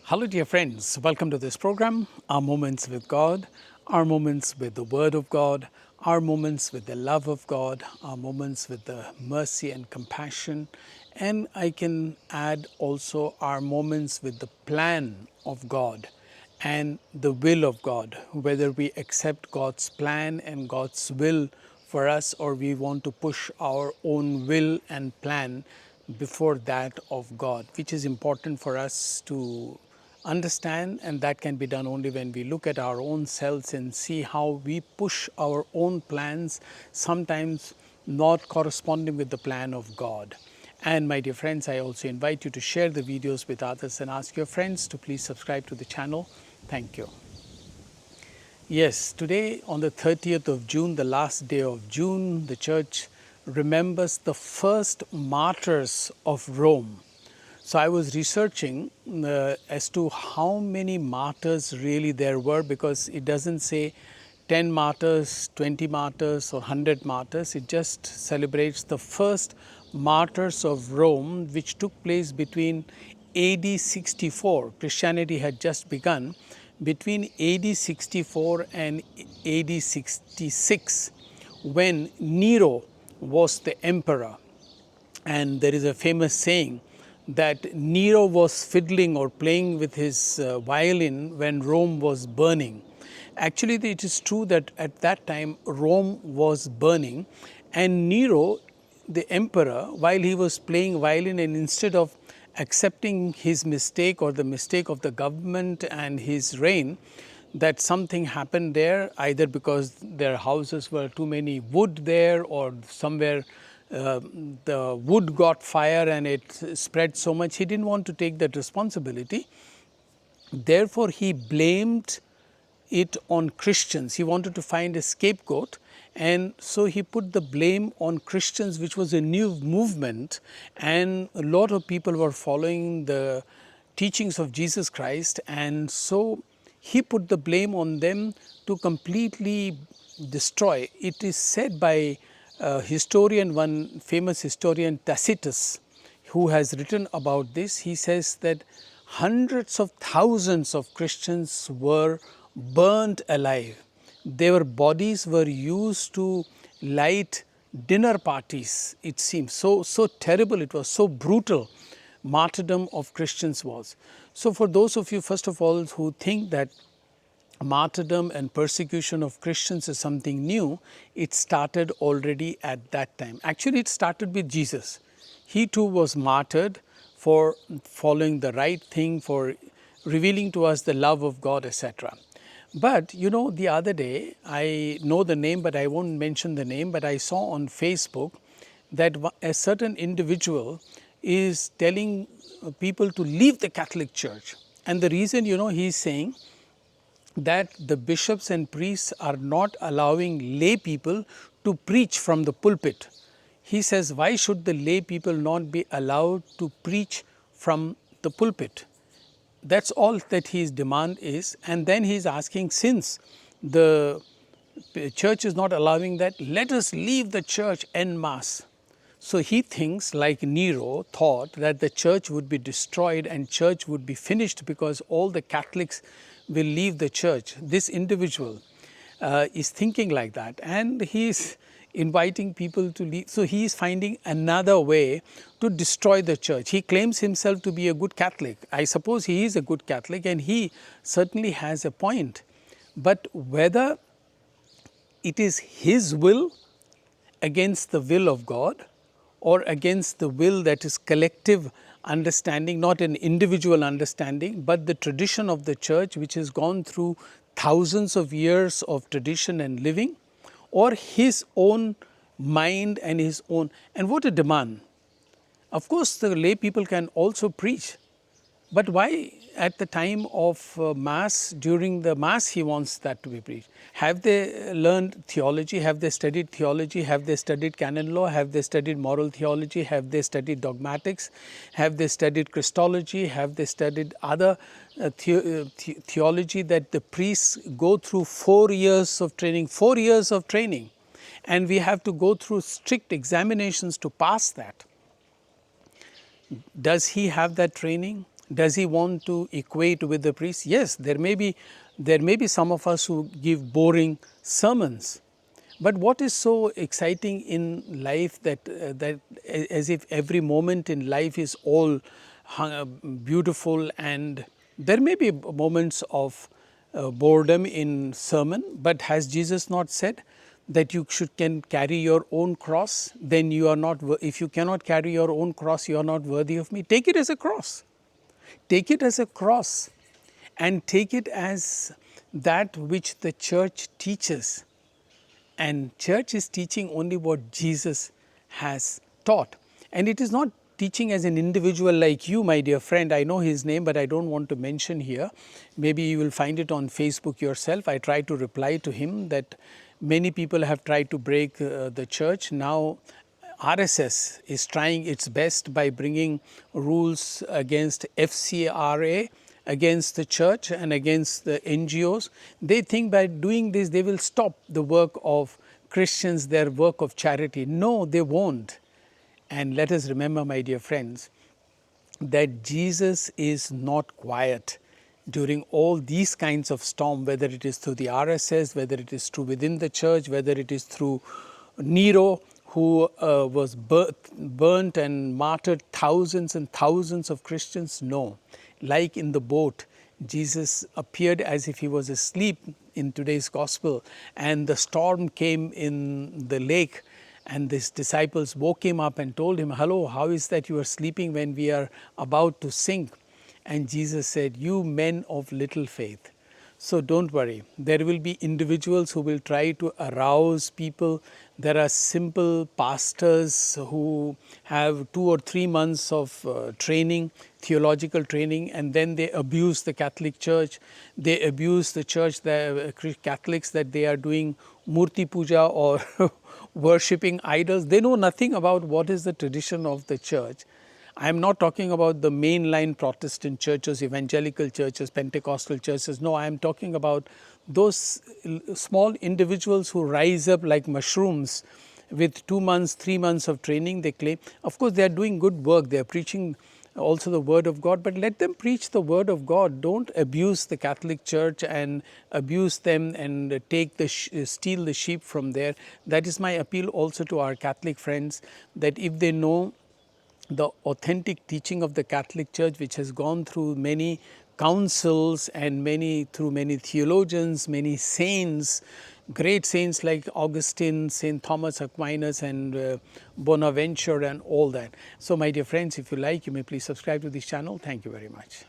Hello, dear friends. Welcome to this program, Our Moments with God, our moments with the Word of God, our moments with the love of God, our moments with the mercy and compassion. And I can add also our moments with the plan of God and the will of God, whether we accept God's plan and God's will for us or we want to push our own will and plan before that of God, which is important for us to understand, and that can be done only when we look at our own selves and see how we push our own plans, sometimes not corresponding with the plan of God. And my dear friends, I also invite you to share the videos with others and ask your friends to please subscribe to the channel. Thank you. Yes, today on the 30th of June, the last day of June, the church remembers the first martyrs of Rome. So I was researching as to how many martyrs really there were, because it doesn't say 10 martyrs, 20 martyrs or 100 martyrs. It just celebrates the first martyrs of Rome, which took place between AD 64. Christianity had just begun. Between AD 64 and AD 66, when Nero was the emperor. And there is a famous saying that Nero was fiddling or playing with his violin when Rome was burning. Actually, it is true that at that time Rome was burning, and Nero, the emperor, while he was playing violin, and instead of accepting his mistake or the mistake of the government and his reign, that something happened there, either because their houses were too many wood there, or somewhere the wood got fire and it spread so much. He didn't want to take that responsibility. Therefore, he blamed it on Christians. He wanted to find a scapegoat, and so he put the blame on Christians, which was a new movement, and a lot of people were following the teachings of Jesus Christ, and so he put the blame on them to completely destroy. It is said by one famous historian, Tacitus, who has written about this. He says that hundreds of thousands of Christians were burnt alive. Their bodies were used to light dinner parties. It seems so terrible. It was so brutal. Martyrdom of Christians was. So for those of you, first of all, who think that martyrdom and persecution of Christians is something new, it started already at that time. Actually, it started with Jesus. He too was martyred for following the right thing, for revealing to us the love of God, etc. But you know, the other day, I know the name, but I won't mention the name, but I saw on Facebook that a certain individual is telling people to leave the Catholic Church. And the reason, he's saying that the bishops and priests are not allowing lay people to preach from the pulpit. He says, why should the lay people not be allowed to preach from the pulpit? That's all that his demand is. And then he's asking, since the church is not allowing that, let us leave the church en masse. So he thinks, like Nero thought, that the church would be destroyed and church would be finished because all the Catholics will leave the church. This individual is thinking like that, and he is inviting people to leave. So he is finding another way to destroy the church. He claims himself to be a good Catholic. I suppose he is a good Catholic, and he certainly has a point. But whether it is his will against the will of God, or against the will that is collective understanding, not an individual understanding, but the tradition of the church, which has gone through thousands of years of tradition and living, or his own mind and his own. And what a demand. Of course, the lay people can also preach. But why at the time of Mass, during the Mass, he wants that to be preached? Have they learned theology? Have they studied theology? Have they studied canon law? Have they studied moral theology? Have they studied dogmatics? Have they studied Christology? Have they studied other theology that the priests go through 4 years of training? 4 years of training. And we have to go through strict examinations to pass that. Does he have that training? Does he want to equate with the priest? Yes, there may be some of us who give boring sermons. But what is so exciting in life that as if every moment in life is all beautiful, and there may be moments of boredom in sermon, but has Jesus not said that you can carry your own cross? Then you are not, if you cannot carry your own cross, you are not worthy of me. Take it as a cross. Take it as a cross, and take it as that which the church teaches. And church is teaching only what Jesus has taught. And it is not teaching as an individual like you, my dear friend. I know his name, but I don't want to mention here. Maybe you will find it on Facebook yourself. I tried to reply to him that many people have tried to break the church. Now RSS is trying its best by bringing rules against FCRA, against the church and against the NGOs. They think by doing this they will stop the work of Christians, their work of charity. No, they won't. And let us remember, my dear friends, that Jesus is not quiet during all these kinds of storm, whether it is through the RSS, whether it is through within the church, whether it is through Nero, who was burnt and martyred thousands and thousands of Christians. No, like in the boat, Jesus appeared as if he was asleep in today's gospel, and the storm came in the lake, and his disciples woke him up and told him, "Hello, how is that you are sleeping when we are about to sink?" And Jesus said, "You men of little faith." So don't worry, there will be individuals who will try to arouse people. There are simple pastors who have 2 or 3 months of training, theological training, and then they abuse the Catholic Church. They abuse the church, the Catholics, that they are doing murti puja or worshipping idols. They know nothing about what is the tradition of the church. I am not talking about the mainline Protestant churches, evangelical churches, Pentecostal churches. No, I am talking about those small individuals who rise up like mushrooms with 2 months, 3 months of training, they claim. Of course, they are doing good work. They are preaching also the word of God, but let them preach the word of God. Don't abuse the Catholic Church and abuse them and steal the sheep from there. That is my appeal also to our Catholic friends, that if they know the authentic teaching of the Catholic Church, which has gone through many councils and through many theologians, many saints, great saints like Augustine, St. Thomas Aquinas, and Bonaventure, and all that. So my dear friends, if you like, you may please subscribe to this channel. Thank you very much.